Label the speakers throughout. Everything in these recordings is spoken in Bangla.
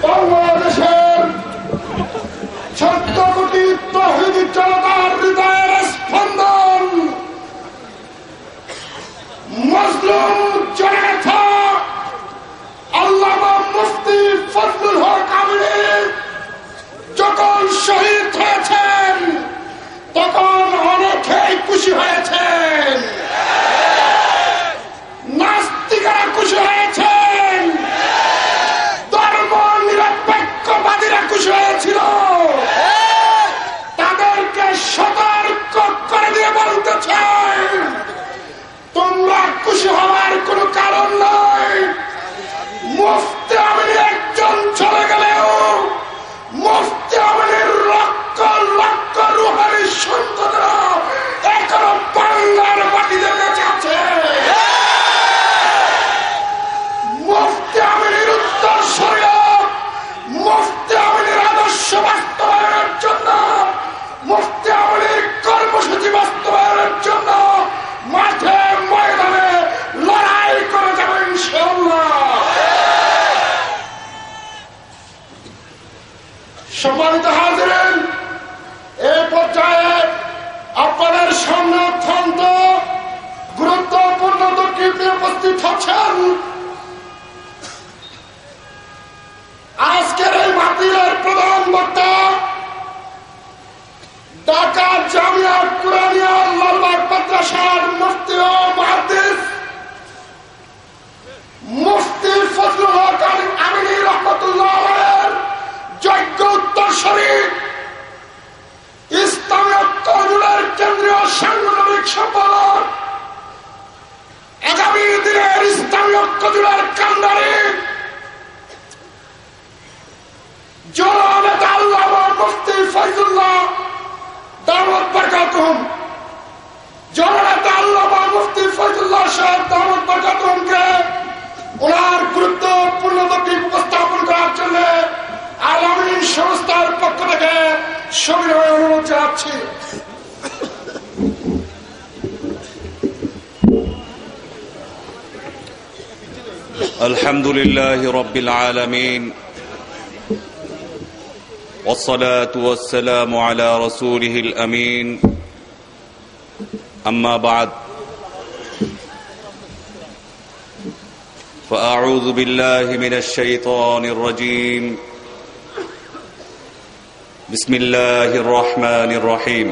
Speaker 1: বাংলাদেশের ১৪ কোটি তৌহিদি জনতার হৃদয়ের স্পন্দন মজলুম জননেতা আল্লামা মুফতি ফজলুল হক আমিনী যখন শহীদ হয়েছেন তখন অনেকেই খুশি হয়েছেন, নাস্তিকরা খুশি হয়েছেন, ধর্ম নিরপেক্ষবাদীরা খুশি হয়েছিল। তাদেরকে সতর্ক করে দিয়ে বলতে চাই, তোমরা খুশি হওয়ার কোনো কারণ নয়। মুফতি আমিনী একজন চলে গেলেও মুফতি আমিনীর লক্ষ লক্ষ রুহানি সন্তানরা এখনো বাংলার মাটিতে বেঁচে আছে। মুফতি আমিনীর উত্তরসূরি, মুফতি আমিনীর আদর্শ বাস্তবায়নের জন্য, মুফতি আমিনীর কর্মসূচি বাস্তবায়নের জন্য মাঠে ময়দানে লড়াই করে যাবে ইনশাআল্লাহ। সম্মানিত হাজিরিন, এই পর্যায়ে আপনাদের সামনে অত্যন্ত গুরুত্বপূর্ণ বক্তব্য নিয়ে উপস্থিত হচ্ছেন আজকের এই মাহফিলের প্রধান বক্তা, ঢাকা জামিয়া কুরানিয়া লালবাগ মাদ্রাসার মুফতি ও মুহাদ্দিস মুফতি ফজলুল হক আমিনী রাহমাতুল্লাহ আলাইহির যোগ্য উত্তরসূরি, ইসলামী ঐক্যজোটের কেন্দ্রীয় সাংগঠনিক সম্পাদক, আগামী দিনের ইসলামী ঐক্যজোটের কান্ডারি জননেতা আল্লামা মুফতি ফয়জুল্লাহ দাওয়াত বরকাতুহুম, জননেতা আল্লামা মুফতি ফয়জুল্লাহ সাহেব দাওয়াত বরকাতুহুমকে ওনার গুরুত্বপূর্ণ বক্তব্য উপস্থাপন করার জন্য আল আমিন সংস্থার পক্ষ থেকে সবিনয় অনুরোধ জানাচ্ছি।
Speaker 2: আলহামদুলিল্লাহি রাব্বিল আলামিন والصلاة والسلام على رسوله الأمين أما بعد فأعوذ بالله من الشيطان الرجيم بسم الله الرحمن الرحيم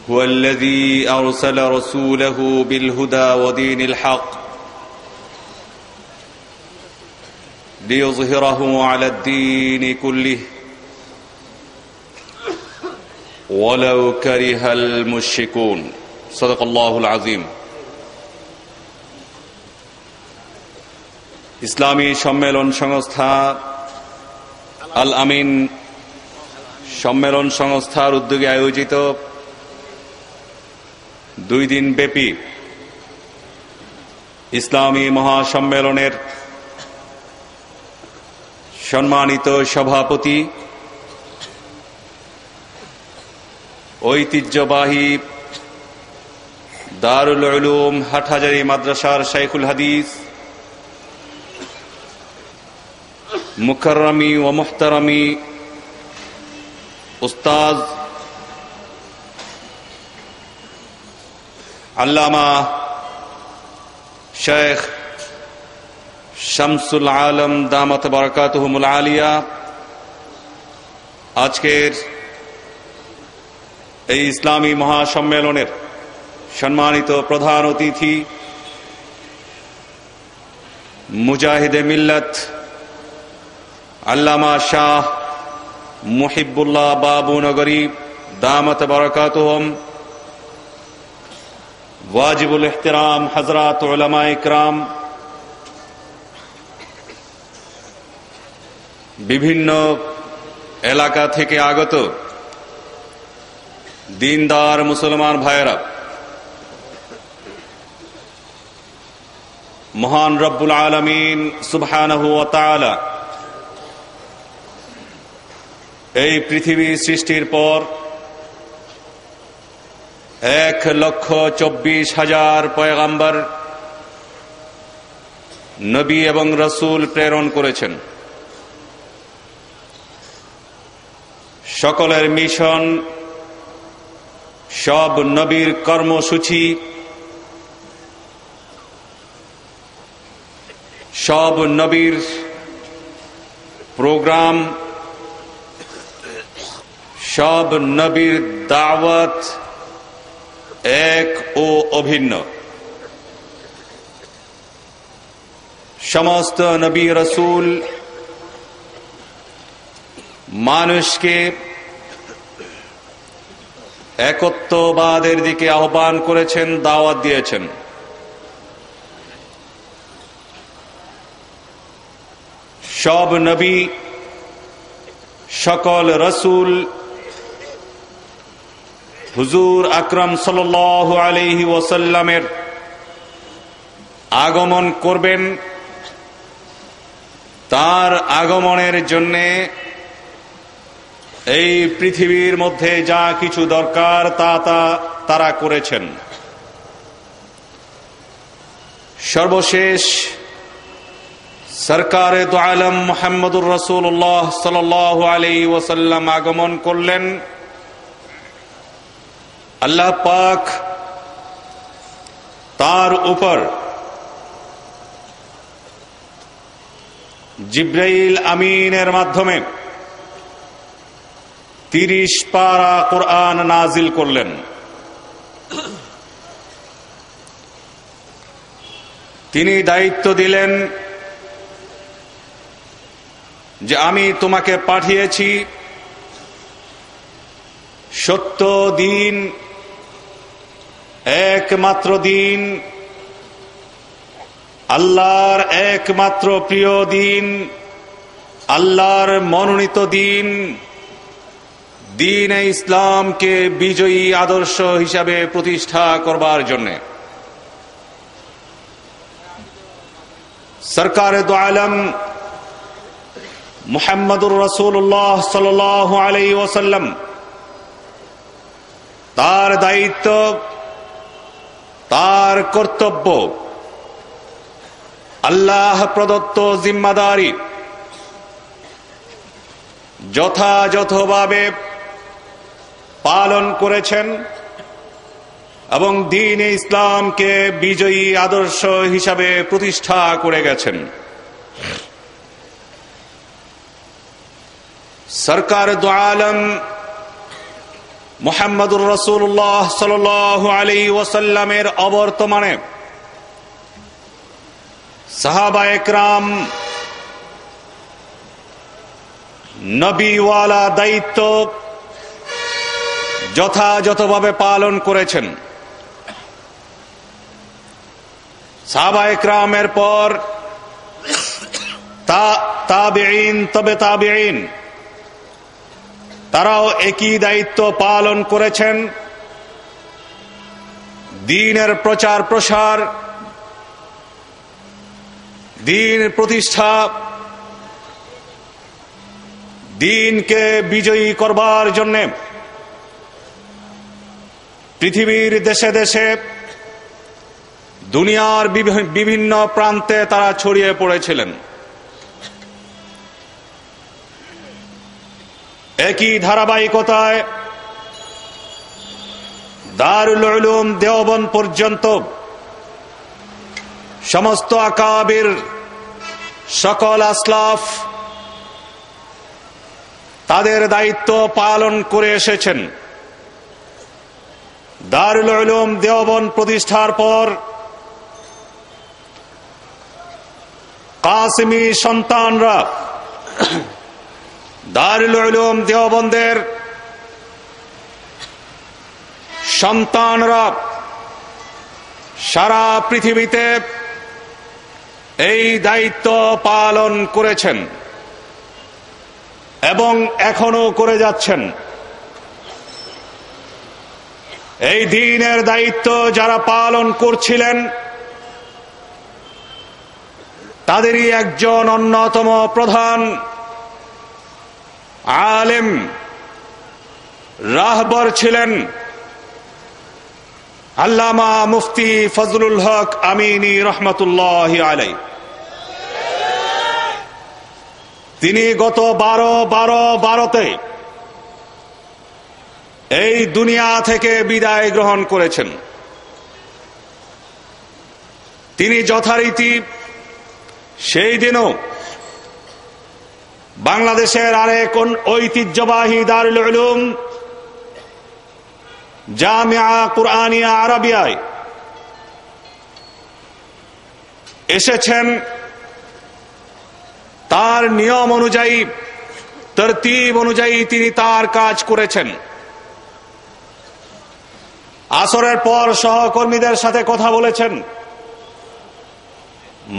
Speaker 2: هو الذي أرسل رسوله بالهدى ودين الحق ليظهره على الدين كله ولو كره المشركون صدق الله العظيم। ইসলামী সম্মেলন সংস্থা আল আমিন সম্মেলন সংস্থার উদ্যোগে আয়োজিত 2 দিন ব্যাপী ইসলামী মহাসম্মেলনের সম্মানিত সভাপতি, ঐতিহ্যবাহী দারুল উলুম হাটহাজারী মাদ্রাসার শাইখুল হাদিস মুকাররমি ও মুহতারমি উস্তাদ আল্লামা শেখ শামসুল আলম দামাত বারাকাতুহুমুল আলিয়া, আজকের এই ইসলামী মহাসম্মেলনের সম্মানিত প্রধান অতিথি, মুজাহিদে মিল্লাত আল্লামা শাহ মুহিবুল্লাহ বাবুনগরী দামাত বারাকাতুহুম, ওয়াজিবুল ইহতিরাম হযরত উলামা ইকরাম, বিভিন্ন এলাকা থেকে আগত দিনদার মুসলমান ভাইয়েরা, মহান রব্বুল আলামিন সুবহানাহু ওয়া তাআলা এই পৃথিবী সৃষ্টির পর 1,24,000 পয়গম্বর নবী এবং রাসূল প্রেরণ করেছেন। সকলের মিশন, সব নবীর কর্মসূচি, সব নবীর প্রোগ্রাম, সব নবীর দাওয়াত এক ও অভিন্ন। সমস্ত নবী রাসূল মানুষকে একত্ববাদের দিকে আহ্বান করেছেন, দাওয়াত দিয়েছেন। সব নবী, সকল রাসূল হুজুর আকরাম সাল্লাল্লাহু আলাইহি ওয়াসাল্লামের আগমন করবেন। তার আগমনের জন্যে এই পৃথিবীর মধ্যে যা কিছু দরকার তা তারা করেছেন। সর্বশেষ সরকারে দু আলম মুহাম্মদুর রাসূলুল্লাহ সাল্লাল্লাহু আলাইহি ওয়াসাল্লাম আগমন করলেন। আল্লাহ পাক তার উপর জিবরাইল আমিনের মাধ্যমে 30 পারা কোরআন নাজিল করলেন। তিনি দায়িত্ব দিলেন যে আমি তোমাকে পাঠিয়েছি সত্য দিন, একমাত্র দিন, আল্লাহর একমাত্র প্রিয় দিন, আল্লাহর মনোনীত দিন, দ্বীন-এ ইসলামকে বিজয়ী আদর্শ হিসাবে প্রতিষ্ঠা করবার জন্য। সরকারে দু আলম মুহাম্মদুর রাসূলুল্লাহ সাল্লাল্লাহু আলাইহি ওয়াসাল্লাম তার দায়িত্ব, তার কর্তব্য, আল্লাহ প্রদত্ত জিম্মাদারি যথাযথভাবে পালন করেছেন এবং দ্বীন-এ ইসলামকে বিজয়ী আদর্শ হিসাবে প্রতিষ্ঠা করে গেছেন। সরকার দু আলম মুহাম্মদুর রাসূলুল্লাহ সাল্লাল্লাহু আলাইহি ওয়াসাল্লামের অবর্তমানে সাহাবায়ে কেরাম নবীওয়ালা দায়িত্ব যথাযথভাবে পালন করেছেন। সাহাবায়ে কেরামের পর তাবেঈন, তবে তাবেঈন তারাও একই দায়িত্ব পালন করেছেন। দ্বীনের প্রচার প্রসার, দ্বীন প্রতিষ্ঠা, দ্বীনকে বিজয়ী করবার জন্য পৃথিবীর দেশে দেশে, দুনিয়ার বিভিন্ন প্রান্তে তারা ছড়িয়ে পড়েছিলেন। একই ধারাবাহিকতায় দারুল উলুম দেওবন্দ পর্যন্ত সমস্ত আকাবির, সকল আসলাফ তাদের দায়িত্ব পালন করে এসেছেন। দারুল উলুম দেওবন্দ প্রতিষ্ঠার পর কাসিমি সন্তানরা দারুল উলুম দেওবন্দের সন্তানরা সারা পৃথিবীতে এই দায়িত্ব পালন করেছেন এবং এখনো করে যাচ্ছেন। এই দ্বীনের দায়িত্ব যারা পালন করছিলেন তাদেরই একজন অন্যতম প্রধান আলেম রাহবর ছিলেন আল্লামা মুফতি ফজলুল হক আমিনী রহমতুল্লাহি আলাইহি। তিনি গত 12/12/12-তে এই দুনিয়া থেকে বিদায় গ্রহণ করেছেন। তিনি যথারীতি সেই দিনও বাংলাদেশের আরেক ঐতিহ্যবাহী দারুল উলুম জামিয়া কুরআনিয়া আরাবিয়ায় এসেছেন। তার নিয়ম অনুযায়ী, তরতিব অনুযায়ী তিনি তার কাজ করেছেন। আসরের পর সহকর্মীদের সাথে কথা বলেছেন।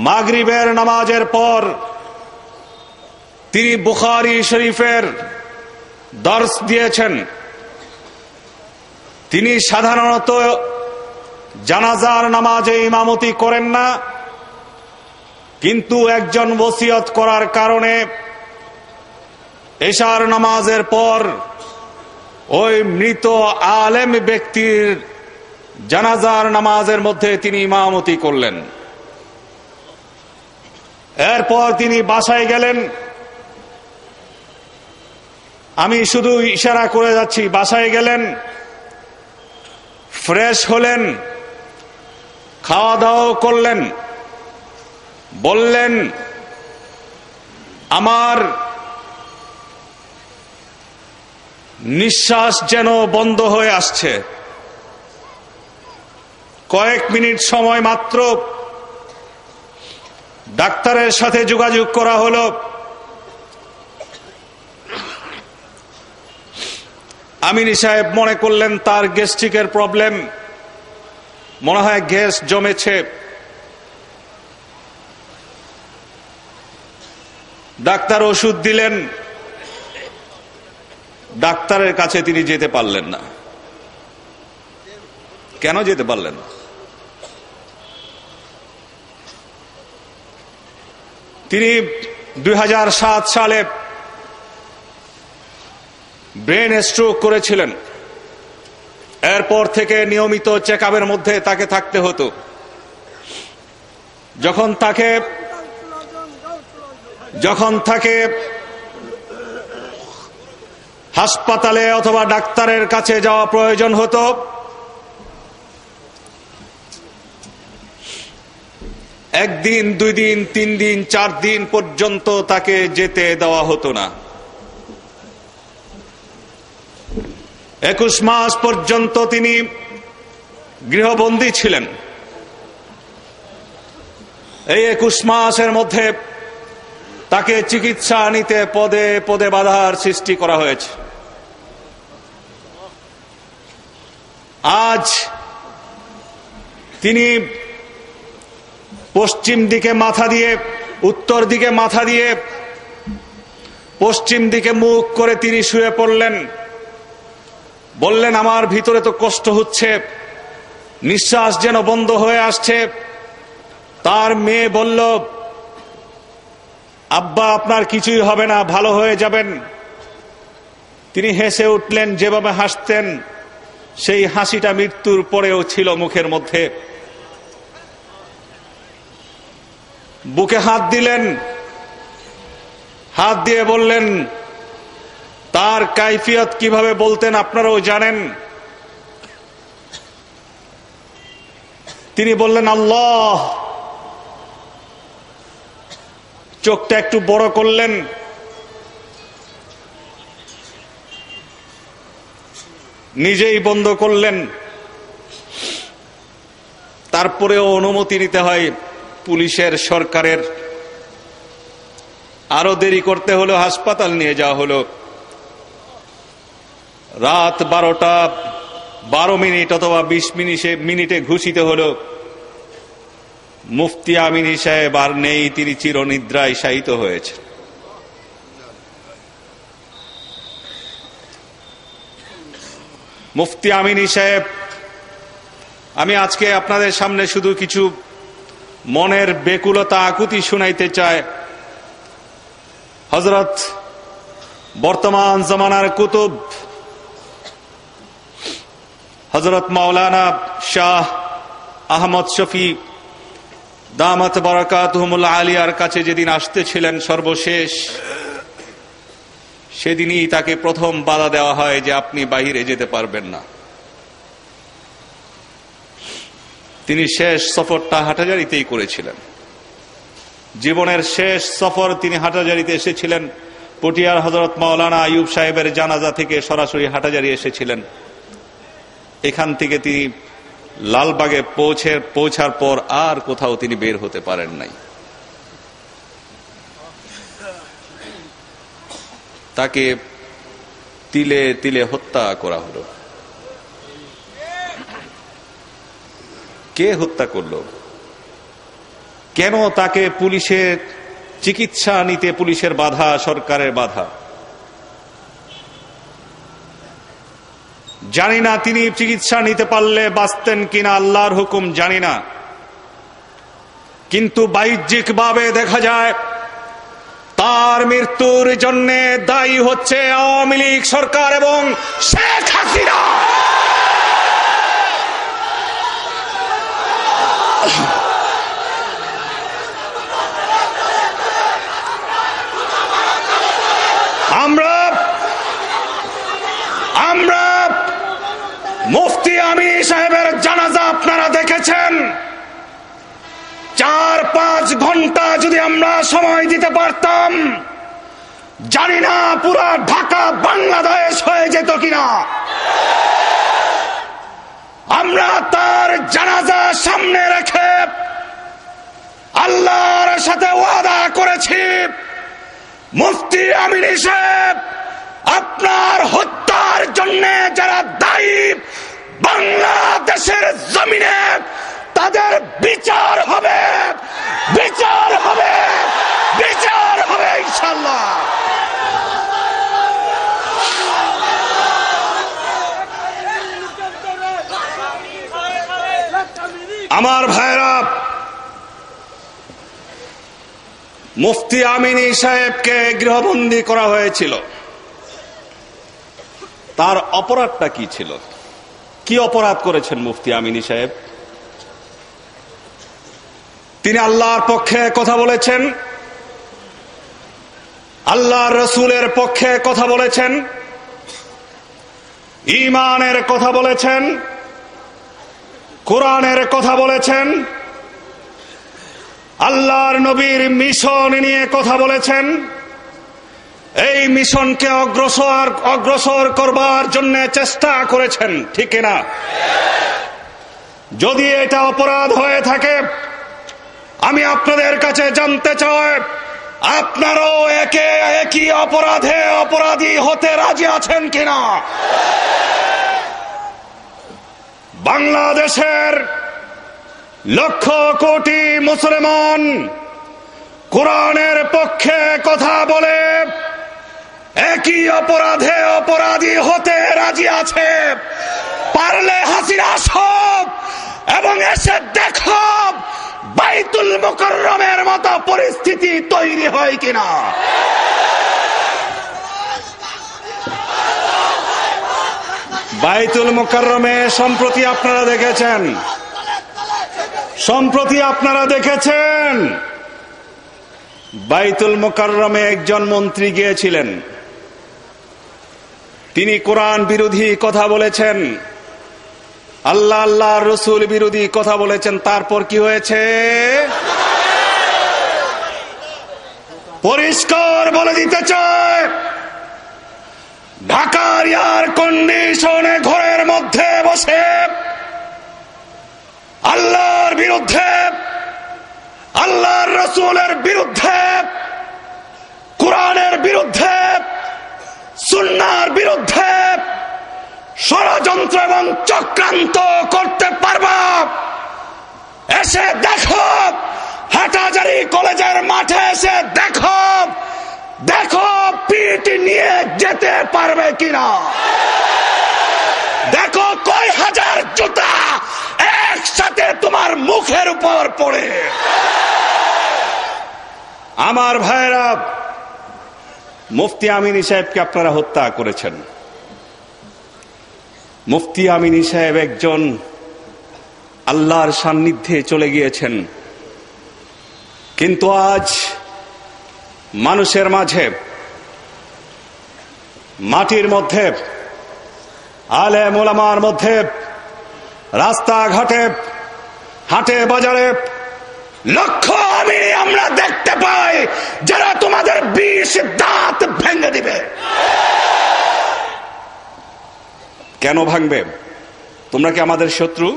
Speaker 2: মাগরিবের নামাজের পর তিনি বুখারী শরীফের দর্স দিয়েছেন। তিনি সাধারণত জানাজার নামাজে ইমামতি করেন না, কিন্তু একজন ওসিয়ত করার কারণে এশার নামাজের পর ওই মৃত আলেম ব্যক্তির জানাজার নামাজের মধ্যে তিনি ইমামতি করলেন। এরপর তিনি বাসায় গেলেন। আমি শুধু ইশারা করে যাচ্ছি। বাসায় গেলেন, ফ্রেশ হলেন, খাওয়া দাওয়া করলেন, বললেন আমার নিঃশ্বাস যেন বন্ধ হয়ে আসছে। কয়েক মিনিট সময় মাত্র ডাক্তারের সাথে যোগাযোগ করা হলো। আমিনী সাহেব মনে করলেন তার গ্যাস্ট্রিকের প্রবলেম, মনে হয় গ্যাস জমেছে। ডাক্তার ওষুধ দিলেন। ডাক্তারের কাছে তিনি যেতে পারলেন না। কেন যেতে পারলেন না? তিনি 2007 সালে ব্রেন স্ট্রোক করেছিলেন। এরপর থেকে নিয়মিত চেকআপের মধ্যে তাকে থাকতে হতো। যখন তাকে হাসপাতালে অথবা ডাক্তারের কাছে যাওয়া প্রয়োজন হতো, একদিন, 2 দিন, 3 দিন, 4 দিন পর্যন্ত তাকে যেতে দেওয়া হতো না। 21 মাস পর্যন্ত তিনি গৃহবন্দী ছিলেন। এই 21 মাসের মধ্যে তাকে চিকিৎসা নিতে পদে পদে বাধার সৃষ্টি করা হয়েছে। আজ তিনি পশ্চিম দিকে মাথা দিয়ে, উত্তর দিকে মাথা দিয়ে, পশ্চিম দিকে মুখ করে তিনি শুয়ে পড়লেন। বললেন আমার ভিতরে তো কষ্ট হচ্ছে, নিঃশ্বাস যেন বন্ধ হয়ে আসছে। তার মেয়ে বলল, আব্বা আপনার কিছুই হবে না, ভালো হয়ে যাবেন। তিনি হেসে উঠলেন। যেভাবে হাসতেন সেই হাসিটা মৃত্যুর পরেও ছিল মুখের মধ্যে। বুকে হাত দিলেন, হাত দিয়ে বললেন, তার কাইফিয়ত কিভাবে বলতেন আপনারাও জানেন। তিনি বললেন আল্লাহ। চোখটা একটু বড় করলেন। নিজেই বন্ধ করলেন। তারপরেও অনুমতি নিতে হয় পুলিশের, সরকারের। আরো দেরি করতে হলো, হাসপাতাল নিয়ে যাওয়া হলো। রাত 12টা 12 মিনিট অথবা 20 মিনিটে ঘোষিত হলো মুফতি আমিনী সাহেব আর নেই, তিনি চিরনিদ্রায় শায়িত হয়েছে। মুফতি আমিনী সাহেব, আমি আজকে আপনাদের সামনে শুধু কিছু মনের বেকুলতা আকুতি শুনাইতে চাই। হযরত বর্তমান জমানার কুতুব হযরত মাওলানা শাহ আহমদ শফি দামাত বারাকাতুহুমুল আলিয়ার কাছে যেদিন আসতেছিলেন সর্বশেষ, সেদিনই তাকে প্রথম বাধা দেওয়া হয় যে আপনি বাহিরে যেতে পারবেন না। তিনি শেষ সফরটা হাটহাজারীতেই করেছিলেন। জীবনের শেষ সফর তিনি হাটহাজারীতে এসেছিলেন। পটিয়ার হযরত মাওলানা আইয়ুব সাহেবের জানাজা থেকে সরাসরি হাটহাজারী এসেছিলেন। এখান থেকে তিনি লালবাগে পৌঁছার পর আর কোথাও তিনি বের হতে পারেন নাই। তাকে তিলে তিলে হত্যা করা হলো। কে হত্যা করলো? কেন তাকে পুলিশের চিকিৎসা নিতে পুলিশের বাধা, সরকারের বাধা? জানি না তিনি চিকিৎসা নিতে পারলে বাঁচতেন কিনা, আল্লাহর হুকুম জানি না। কিন্তু বাহ্যিকভাবে দেখা যায় তার মৃত্যুর জন্য দায়ী হচ্ছে আওয়ামী লীগ সরকার এবং শেখ হাসিনা। আমরা মুফতি আমিনী সাহেবের জানাজা আপনারা দেখেছেন। 4-5 ঘন্টা যদি আমরা সময় দিতে পারতাম, জানি না পুরা ঢাকা বাংলাদেশ হয়ে যেত কিনা। আমরা তার জানাজা সামনে রেখে আল্লাহর সাথে ওয়াদা করেছি, মুফতি আমিনী সাহেব আপনার হত্যার জন্য যারা দায়ী বাংলাদেশের জমিনে তাদের বিচার হবে, বিচার হবে, বিচার হবে ইনশাআল্লাহ। আমার ভাইরা, মুফতি আমিনী সাহেবকে গৃহবন্দী করা হয়েছিল। তার অপরাধটা কি ছিল? কি অপরাধ করেছেন মুফতি আমিনী সাহেব? তিনি আল্লাহর পক্ষে কথা বলেছেন, আল্লাহর রসুলের পক্ষে কথা বলেছেন, ঈমানের কথা বলেছেন, কোরআনের কথা বলেছেন, আল্লাহর নবীর মিশন নিয়ে কথা বলেছেন। এই মিশনকে অগ্রসর করবার জন্য চেষ্টা করেছেন, ঠিক না? যদি এটা অপরাধ হয়ে থাকে, আমি আপনাদের কাছে জানতে চাই, আপনারাও একই অপরাধে অপরাধী হতে রাজি আছেন কিনা? বাংলাদেশের লক্ষ কোটি মুসলমান কোরআনের পক্ষে কথা বলে একই অপরাধে অপরাধী হতে রাজি আছে। পারলে হাসিনা সব এবং এসে দেখো বাইতুল মুকাররমের মতো পরিস্থিতি তৈরি হয় কিনা। বাইতুল মুকাররমে সম্প্রতি আপনারা দেখেছেন বাইতুল মুকাররমে একজন মন্ত্রী গিয়েছিলেন। তিনি কোরআন বিরোধী কথা বলেছেন, আল্লাহর রসুল বিরোধী কথা বলেছেন। তারপর কি হয়েছে? পরিষ্কার বলে দিতে চায়, ঢাকার এয়ার কন্ডিশনে ঘরের মধ্যে বসে আল্লাহর বিরুদ্ধে, আল্লাহর রসুলের বিরুদ্ধে, কোরআনের বিরুদ্ধে, সুন্নাহর বিরুদ্ধে ষড়যন্ত্র এবং চক্রান্ত করতে পারবা। এসে দেখো হাটহাজারী কলেজের মাঠে, এসে দেখো পিঠ নিয়ে যেতে পারবে কিনা। দেখো কয় হাজার জুতা একসাথে তোমার মুখের উপর পড়ে। আমার ভাইরা, মুফতি আমিনী সাহেবকে আপনারা হত্যা করেছেন। মুফতি আমিনী সাহেব একজন আল্লাহর সান্নিধ্যে চলে গিয়েছেন, কিন্তু আজ মানুষের মাঝে মাটির মধ্যে, আলেম ওলামার মধ্যে, রাস্তাঘাটে, হাটে বাজারে লক্ষ আমিনী আমরা দেখতে পাই যারা তোমাদের 20 দাঁত ভেঙে দিবে। কেন ভাঙবে? তোমরা কি আমাদের শত্রু?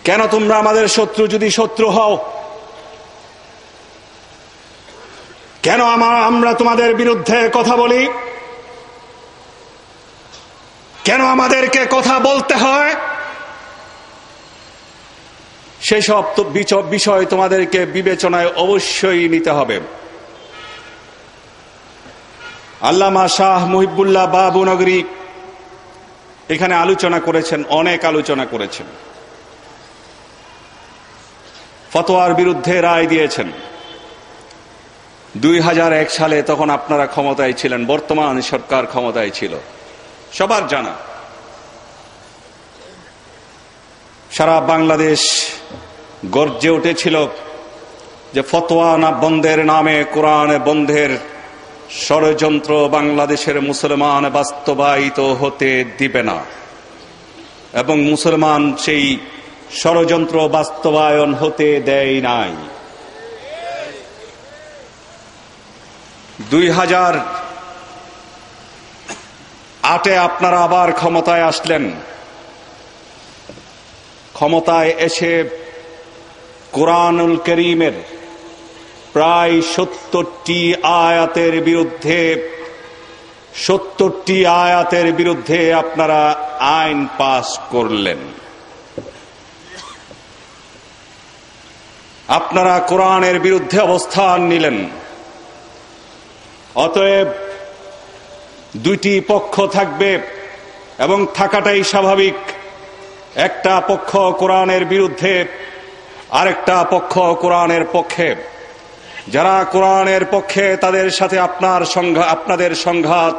Speaker 2: কেন তোমরা আমাদের শত্রু? যদি শত্রু হও, কেন আমরা তোমাদের বিরুদ্ধে কথা বলি? কেন আমাদেরকে কথা বলতে হয়? সেসব বিষয় তোমাদেরকে বিবেচনায় অবশ্যই নিতে হবে। আল্লামা শাহ মুহিবুল্লাহ বাবুনগরী এখানে আলোচনা করেছেন, অনেক আলোচনা করেছেন, ফতোয়ার বিরুদ্ধে রায় দিয়েছেন। 2001 সালে তখন আপনারা ক্ষমতায় ছিলেন, বর্তমান সরকার ক্ষমতায় ছিল, সবার জানা। সারা বাংলাদেশ গর্জে উঠেছিল যে ফতোয়া না বন্ধের নামে কোরআন বন্ধের ষড়যন্ত্র বাংলাদেশের মুসলমান বাস্তবায়িত হতে দিবে না, এবং মুসলমান সেই ষড়যন্ত্র বাস্তবায়ন হতে দেয় নাই। 2008-এ আপনারা আবার ক্ষমতায় আসলেন। ক্ষমতায় এসে কোরআনুল কারীমের প্রায় 70টি আয়াতের বিরুদ্ধে আপনারা আইন পাস করলেন। আপনারা কোরআনের বিরুদ্ধে অবস্থান নিলেন। অতএব দুইটি পক্ষ থাকবে এবং থাকাটাই স্বাভাবিক। একটা পক্ষ কোরআনের বিরুদ্ধে, আরেকটা পক্ষ কোরআনের পক্ষে। যারা কোরআনের পক্ষে তাদের সাথে আপনাদের সংঘাত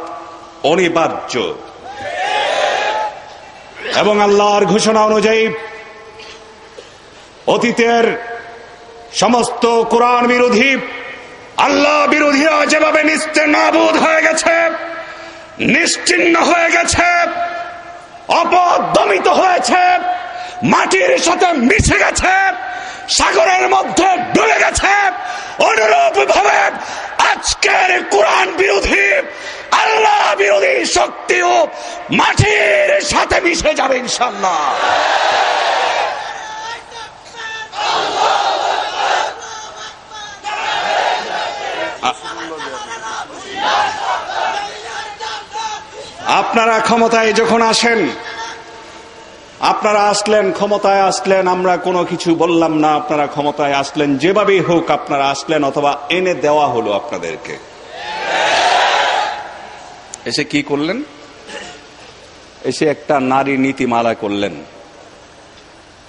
Speaker 2: অনিবার্য। এবং আল্লাহর ঘোষণা অনুযায়ী অতীতের সমস্ত কোরআন বিরোধী, আল্লাহ বিরোধীরা যেভাবে নিস্তেনাবুদ হয়ে গেছে, নিশ্চিহ্ন হয়ে গেছে, অপদমিত হয়েছে, মাটির সাথে মিশে গেছে, সাগরের মধ্যে ডুবে গেছে, অনুরূপ ভাবে আজকের কোরআন বিরোধী, আল্লাহ বিরোধী শক্তিও মাটির সাথে মিশে যাবে ইনশাআল্লাহ। আপনারা ক্ষমতায় যখন আসেন, আপনারা আসলেন, ক্ষমতায় আসলেন, আমরা কোনো কিছু বললাম না। আপনারা ক্ষমতায় আসলেন, যেভাবেই হোক আপনারা আসলেন, অথবা এনে দেওয়া হলো আপনাদেরকে। এসে কি করলেন? এসে একটা নারী নীতিমালা করলেন।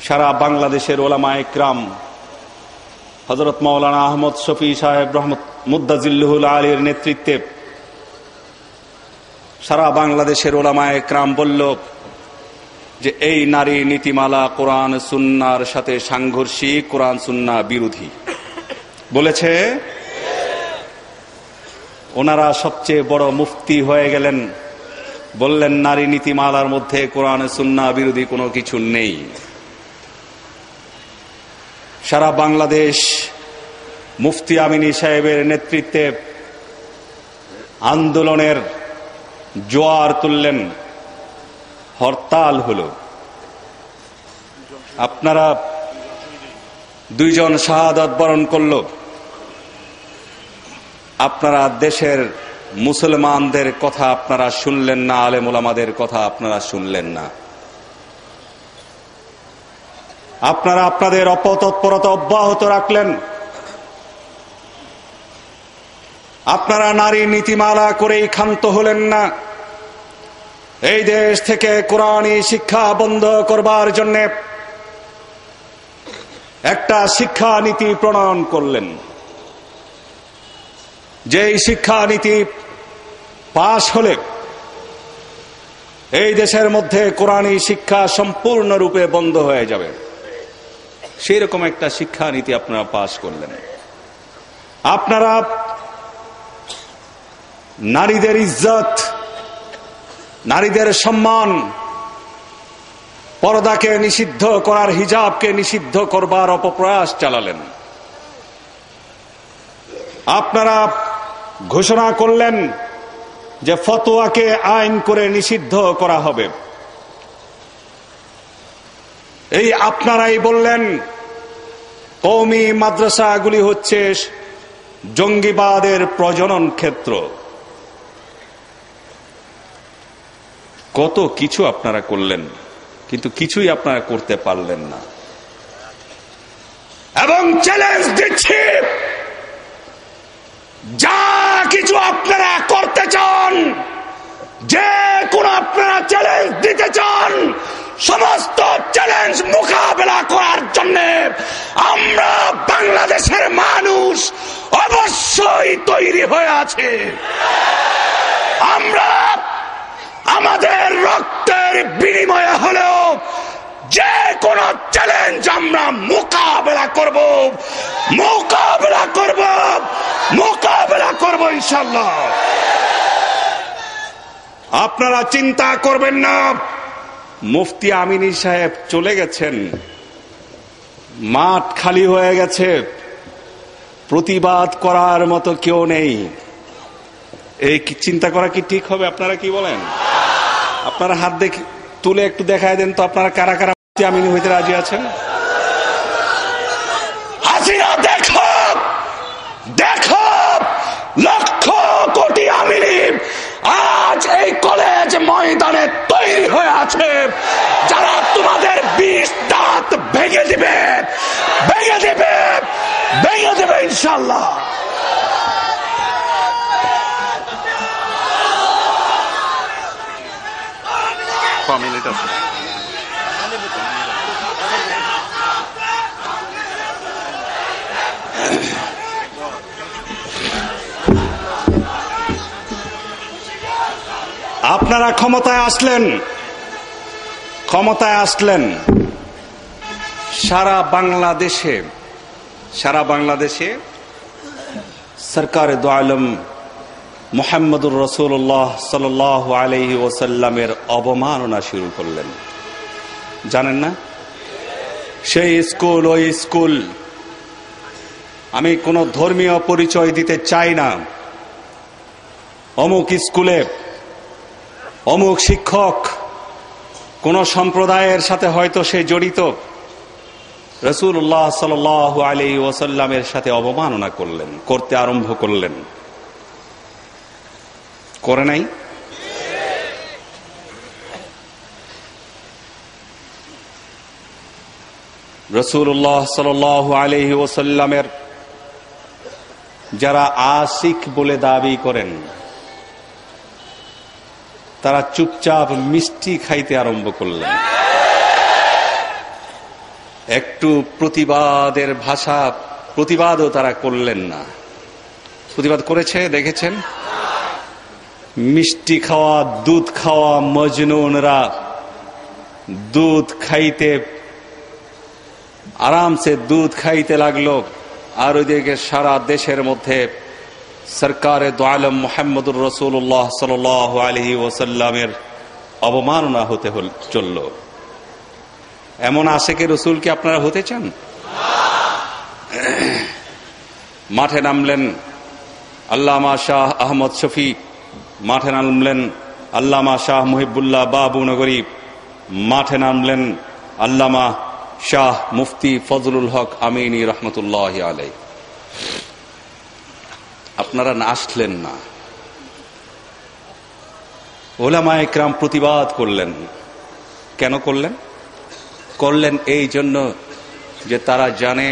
Speaker 2: সারা বাংলাদেশের ওলামায়ে কিরাম, হযরত মাওলানা আহমদ শফি সাহেব রহমত মুদ্দাজিল্লুহুল আলীর নেতৃত্বে সারা বাংলাদেশের ওলামায়ে কিরাম বলল যে এই নারী নীতিমালা কোরআন সুন্নাহর সাথে সাংঘর্ষিক, কোরআন সুন্নাহ বিরোধী বলেছে। ওনারা সবচেয়ে বড় মুফতি হয়ে গেলেন, বললেন নারী নীতিমালার মধ্যে কোরআন সুন্নাহ বিরোধী কোনো কিছু নেই। সারা বাংলাদেশ মুফতি আমিনী সাহেবের নেতৃত্বে আন্দোলনের জোয়ার তুললেন, হরতাল হলো। আপনারা 2 জন শাহাদাত বরণ করল। আপনারা দেশের মুসলমানদের কথা আপনারা শুনলেন না, আলেম ওলামাদের কথা আপনারা শুনলেন না। আপনারা আপনাদের অপতৎপরতা অব্যাহত রাখলেন। আপনারা নারী নীতিমালা করেই ক্ষান্ত হলেন না। এই দেশ থেকে কোরআনী শিক্ষা বন্ধ করবার জন্য একটা শিক্ষা নীতি প্রণয়ন করলেন। যেই শিক্ষা নীতি পাশ হলে এই দেশের মধ্যে কোরআনী শিক্ষা সম্পূর্ণরূপে বন্ধ হয়ে যাবে, সেই রকম একটা শিক্ষা নীতি আপনারা পাশ করলেন। আপনারা নারীদের ইজ্জত, নারীদের সম্মান, পর্দাকে নিষিদ্ধ করার, হিজাবকে নিষিদ্ধ করবার অপপ্রয়াস চালালেন। আপনারা ঘোষণা করলেন যে ফতোয়াকে আইন করে নিষিদ্ধ করা হবে। এই আপনারাই বললেন কওমি মাদ্রাসাগুলি হচ্ছে জঙ্গিবাদের প্রজনন ক্ষেত্র। কত কিছু আপনারা করলেন, কিন্তু কিছুই আপনারা করতে পারলেন না। এবং চ্যালেঞ্জ দিচ্ছি, যা কিছু আপনারা করতে চান, যে কোন আপনারা চ্যালেঞ্জ দিতে চান, সমস্ত চ্যালেঞ্জ মোকাবেলা করার জন্য আমরা বাংলাদেশের মানুষ অবশ্যই তৈরি হয়ে আছে। আমরা আমাদের রক্তের বিনিময়ে হলেও যে কোন চ্যালেঞ্জ আমরা মোকাবেলা করব, মোকাবেলা করব, মোকাবেলা করব ইনশাআল্লাহ। আপনারা চিন্তা করবেন না, মুফতি আমিনী সাহেব চলে গেছেন, মাঠ খালি হয়ে গেছে, প্রতিবাদ করার মতো কেউ নেই। এই চিন্তা করা কি ঠিক হবে? আপনারা কি বলেন? আপনারা হাত তুলে একটু দেখায় দেন তো, আপনারা কারা কারা মুফতি আমিনী হইতে রাজি আছেন? হাসিনা দেখো, দেখো, লক্ষ কোটি আমিনী আজ এই কলেজ ময়দানে তৈরি হয়ে আছে, যারা তোমাদের 20 দাঁত ভেঙে দিবে, ভেঙে দিবে, ভেঙে দিবে ইনশাআল্লাহ। আপনারা ক্ষমতায় আসলেন, ক্ষমতায় আসলেন, সারা বাংলাদেশে সরকার দু আলম মুহাম্মদুর রাসূলুল্লাহ সাল্লাল্লাহু আলাইহি ওয়াসাল্লামের অবমাননা শুরু করলেন। জানেন না? সেই স্কুল, ওই স্কুল, আমি কোনো ধর্মীয় পরিচয় দিতে চাই না, অমুক স্কুলে অমুক শিক্ষক কোন সম্প্রদায়ের সাথে হয়তো সে জড়িত, রাসূলুল্লাহ সাল্লাল্লাহু আলাইহি ওয়াসাল্লামের সাথে অবমাননা করলেন, করতে আরম্ভ করলেন। করে নাই? রাসূলুল্লাহ সাল্লাল্লাহু আলাইহি ওয়াসাল্লামের যারা আশিক বলে দাবি করেন, তারা চুপচাপ মিষ্টি খাইতে আরম্ভ করলেন। একটু প্রতিবাদের ভাষা, প্রতিবাদও তারা করলেন না। প্রতিবাদ করেছে দেখেছেন? মিষ্টি খাওয়া, দুধ খাওয়া মজনুনরা দুধ খাইতে, আরামসে দুধ খাইতে লাগলো, আর ওইদিকে সারা দেশের মধ্যে সরকারে দু আলম মুহাম্মদুর রাসূলুল্লাহ সাল্লাল্লাহু আলাইহি ওয়াসাল্লামের অবমাননা হতে চলল। এমন আশিকে রাসূল কি আপনারা হতে চান? মাঠে নামলেন আল্লামা শাহ আহমদ শফি, মাঠে নামলেন আল্লামা শাহ মুহিবুল্লাহ বাবুনগরী, মাঠে নামলেন আল্লামা শাহ মুফতি ফজলুল হক আমিনী রহমতুল্লাহ আলাইহি। আপনারা আসলেন না। ওলামায়ে কেরাম প্রতিবাদ করলেন। কেন করলেন? করলেন এই জন্য যে তারা জানে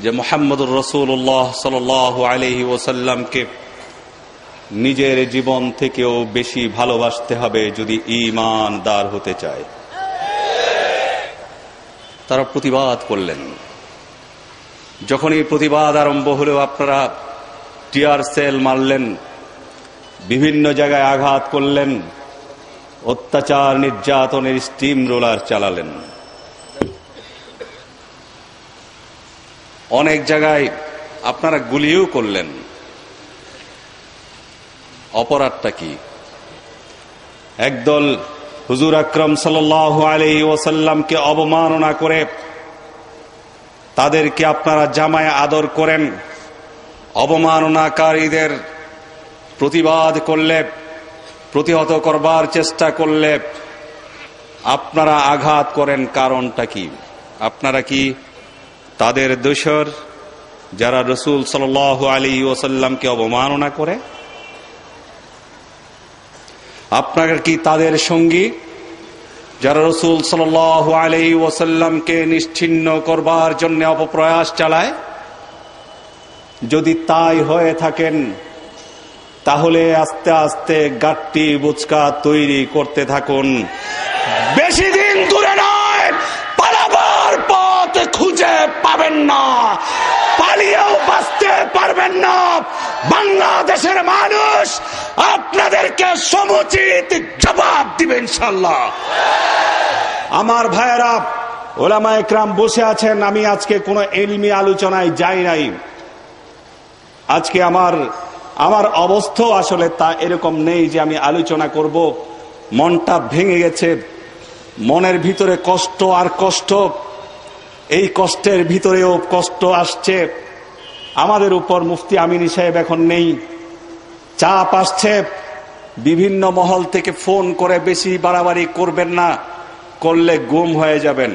Speaker 2: যে মুহাম্মদুর রাসূলুল্লাহ সাল্লাল্লাহু আলাইহি ওয়াসাল্লামকে নিজের জীবন থেকেও বেশি ভালোবাসতে হবে যদি ঈমানদার হতে চায়। তারা প্রতিবাদ করলেন। যখনই প্রতিবাদ আরম্ভ হলো, আপনারা টিয়ার সেল মারলেন, বিভিন্ন জায়গায় আঘাত করলেন, অত্যাচার নির্যাতনের স্টিম রোলার চালালেন। অনেক জায়গায় আপনারা গুলিও করলেন। অপরাধটা কি? একদল হুজুর আকরাম সাল্লাল্লাহু আলাইহি ওয়াসাল্লামকে অবমাননা করে তাদেরকে আপনারা জামায় আদর করেন, অবমাননাকারীদের প্রতিবাদ করলে, প্রতিহত করবার চেষ্টা করলে আপনারা আঘাত করেন। কারণটা কি? আপনারা কি তাদের দোসর যারা রাসূল সাল্লাল্লাহু আলাইহি ওয়াসাল্লামকে অবমাননা করে? আপনারা কি তাদের সঙ্গী যারা রাসূল সাল্লাল্লাহু আলাইহি ওয়াসাল্লামকে নিশ্চিহ্ন করবার জন্য অপপ্রয়াস চালায়? যদি তাই হয়ে থাকেন তাহলে আস্তে আস্তে গাট্টি বুচকা তৈরি করতে থাকুন। বেশি দিন দূরে নয়, পালাবার পথ খুঁজে পাবেন না, পালিয়েও বাঁচতে পারবেন না। বাংলাদেশের মানুষ আপনাদেরকে সমুচিত জবাব দিবে ইনশাআল্লাহ। আমার ভাইয়েরা, ওলামায়ে কেরাম বসে আছেন, আমি আজকে কোনো ইলমি আলোচনায় যাই নাই। আজকে আমার অবস্থা আসলে তা এরকম নেই যে আমি আলোচনা করব। মনটা ভেঙে গেছে, মনের ভিতরে কষ্ট আর কষ্ট, এই কষ্টের ভিতরেও কষ্ট আসছে আমাদের উপর। মুফতি আমিনী সাহেব এখন নেই, চাপ আসছে বিভিন্ন মহল থেকে ফোন করে, বেশি বাড়াবাড়ি করবেন না, করলে গুম হয়ে যাবেন,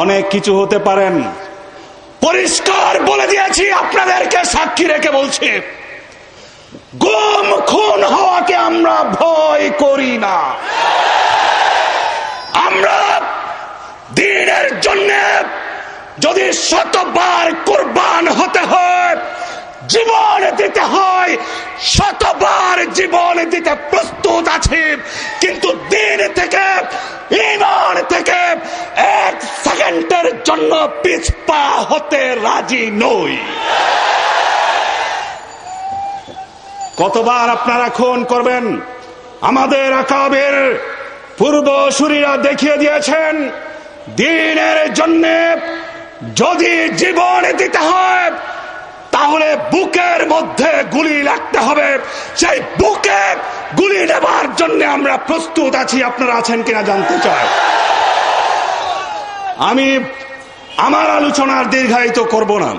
Speaker 2: অনেক কিছু হতে পারেন। পরিষ্কার বলে দিয়েছি, আপনাদেরকে সাক্ষী রেখে বলছি, গুম খুন হওয়াকে আমরা ভয় করি না। আমরা দ্বীনের জন্য যদি শতবার কুরবান হতে হয়, জীবন দিতে হয়, শতবার জীবন দিতে প্রস্তুত আছি, কিন্তু দ্বীন থেকে, ঈমান থেকে এক সেকেন্ডের জন্য পিছপা হতে রাজি নই। কতবার আপনারা খুন করবেন? আমাদের আকাবের পূর্বসূরীরা দেখিয়ে দিয়েছেন, দ্বীনের জন্য যদি জীবন দিতে হয় তাহলে বুকের মধ্যে গুলি লাগতে হবে। সেই বুকে গুলি নেবার জন্য আমরা প্রস্তুত আছি। আপনারা আছেন কিনা জানতে চাই। আমি আমার আলোচনার দীর্ঘায়িত করব না।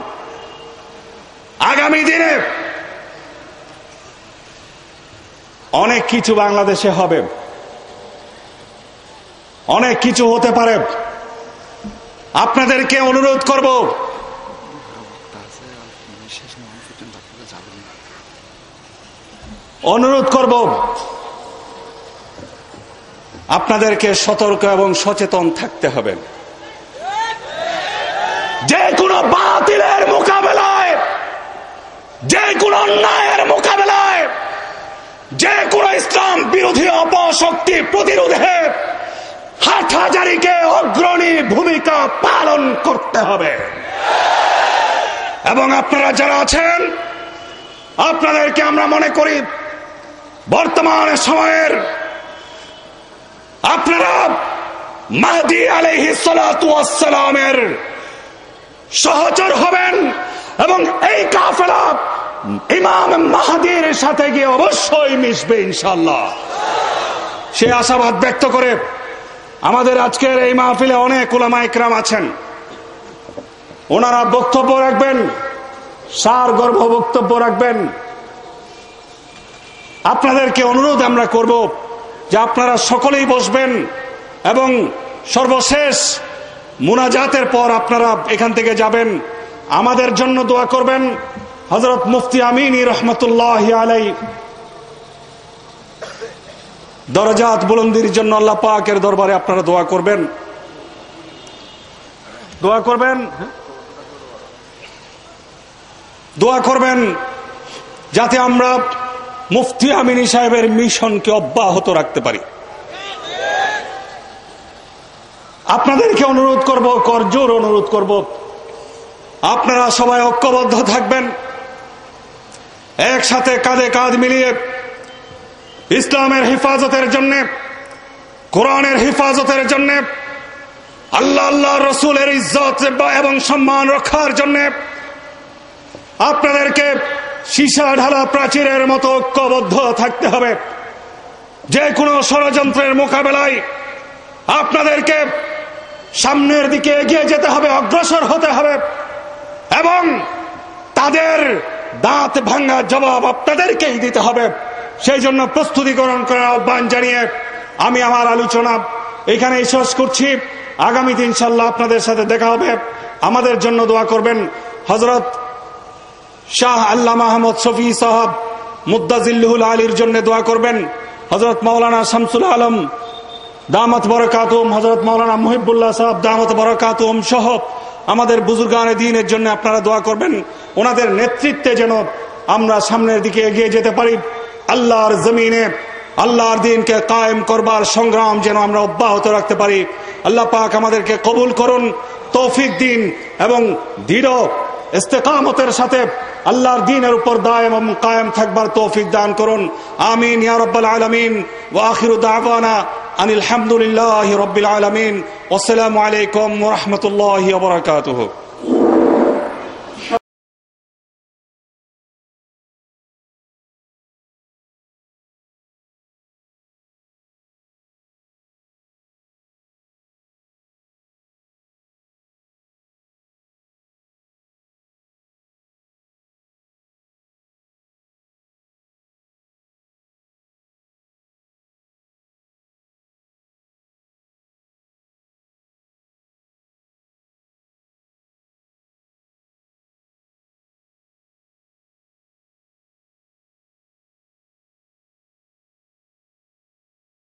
Speaker 2: আগামী দিনে অনেক কিছু বাংলাদেশে হবে, অনেক কিছু হতে পারে। আপনাদেরকে অনুরোধ করব, আপনাদেরকে সতর্ক এবং সচেতন থাকতে হবে। যে কোনো বাতিলের মোকাবেলায়, যে কোনো অন্যায়ের মোকাবেলায়, যে কোনো ইসলাম বিরোধী অপশক্তি প্রতিরোধে হাটহাজারীকে অগ্রণী ভূমিকা পালন করতে হবে। এবং আপনারা যারা আছেন, আপনাদেরকে আমরা মনে করি বর্তমান সময়ের আপনারা মাহদী আলাইহিস সালাতু ওয়াস সালামের সহচর হবেন এবং এই কাফেলা ইমাম মাহদীর সাথে গিয়ে অবশ্যই মিশবে ইনশাআল্লাহ। সে আশাবাদ ব্যক্ত করে আমাদের আজকের এই মাহফিলে অনেক উলামায়ে কেরাম আছেন, ওনারা বক্তব্য রাখবেন, সারগর্ভ বক্তব্য রাখবেন। আপনাদেরকে অনুরোধ আমরা করব যে আপনারা সকলেই বসবেন এবং সর্বশেষ মুনাজাতের পর আপনারা এখান থেকে যাবেন। আমাদের জন্য দোয়া করবেন। হযরত মুফতি আমিনী রহমতুল্লাহি আলাইহি দরজাত বুলন্দির জন্য আল্লাহ পাকের দরবারে আপনারা দোয়া করবেন, দোয়া করবেন যাতে আমরা মুফতি আমিনী সাহেবের মিশনকে অব্যাহত রাখতে পারি। আপনাদেরকে অনুরোধ করব, করজোর অনুরোধ করব, আপনারা সবাই ঐক্যবদ্ধ থাকবেন, একসাথে কাঁধে কাঁধ মিলিয়ে ইসলামের হেফাজতের জন্য, কোরআনের হেফাজতের জন্য, আল্লাহ রসুলের ইজ্জত এবং সম্মান রক্ষার জন্য আপনাদেরকে
Speaker 3: সীসা ঢালা প্রাচীরের মতো ঐক্যবদ্ধ থাকতে হবে। যে কোনো ষড়যন্ত্রের মোকাবেলায় আপনাদেরকে সামনের দিকে এগিয়ে যেতে হবে, অগ্রসর হতে হবে এবং তাদের দাঁত ভাঙা জবাব আপনাদেরকেই দিতে হবে। সেই জন্য প্রস্তুতি গ্রহণ করার আহ্বান জানিয়ে আমি আমার আলোচনা এখানেই শেষ করছি। আগামীতে ইনশাআল্লাহ আপনাদের সাথে দেখা হবে। আমাদের জন্য দোয়া করবেন। হযরত শাহ আল্লামা আহমদ শফি সাহেব মুদ্দাজিল্লুহুল আলীর জন্য দোয়া করবেন। হযরত মাওলানা শামসুল আলম দামাত বরকাতুহুম, হযরত মাওলানা মুহিবুল্লাহ সাহেব দামাত বরকাতুহুম সহ আমাদের বুজুর্গানে দ্বীনের জন্য আপনারা দোয়া করবেন। ওনাদের নেতৃত্বে যেন আমরা সামনের দিকে এগিয়ে যেতে পারি। আল্লাহর জমিনে আল্লাহর দ্বীনকে কায়েম করবার সংগ্রাম যেন আমরা অব্যাহত রাখতে পারি। আল্লাহ পাক আমাদেরকে কবুল করুন, তৌফিক দিন এবং দৃঢ় ইস্তেকামতের সাথে আল্লাহর দ্বীনের উপর দায়েম এবং কায়েম থাকবার তৌফিক দান করুন। আমিন ইয়া রাব্বাল আলামিন। ওয়া আখিরু দাওয়ানা আনিল হামদুলিল্লাহি রাব্বিল আলামিন। ওয়াসসালামু আলাইকুম ওয়া রাহমাতুল্লাহি ওয়া বারাকাতুহু।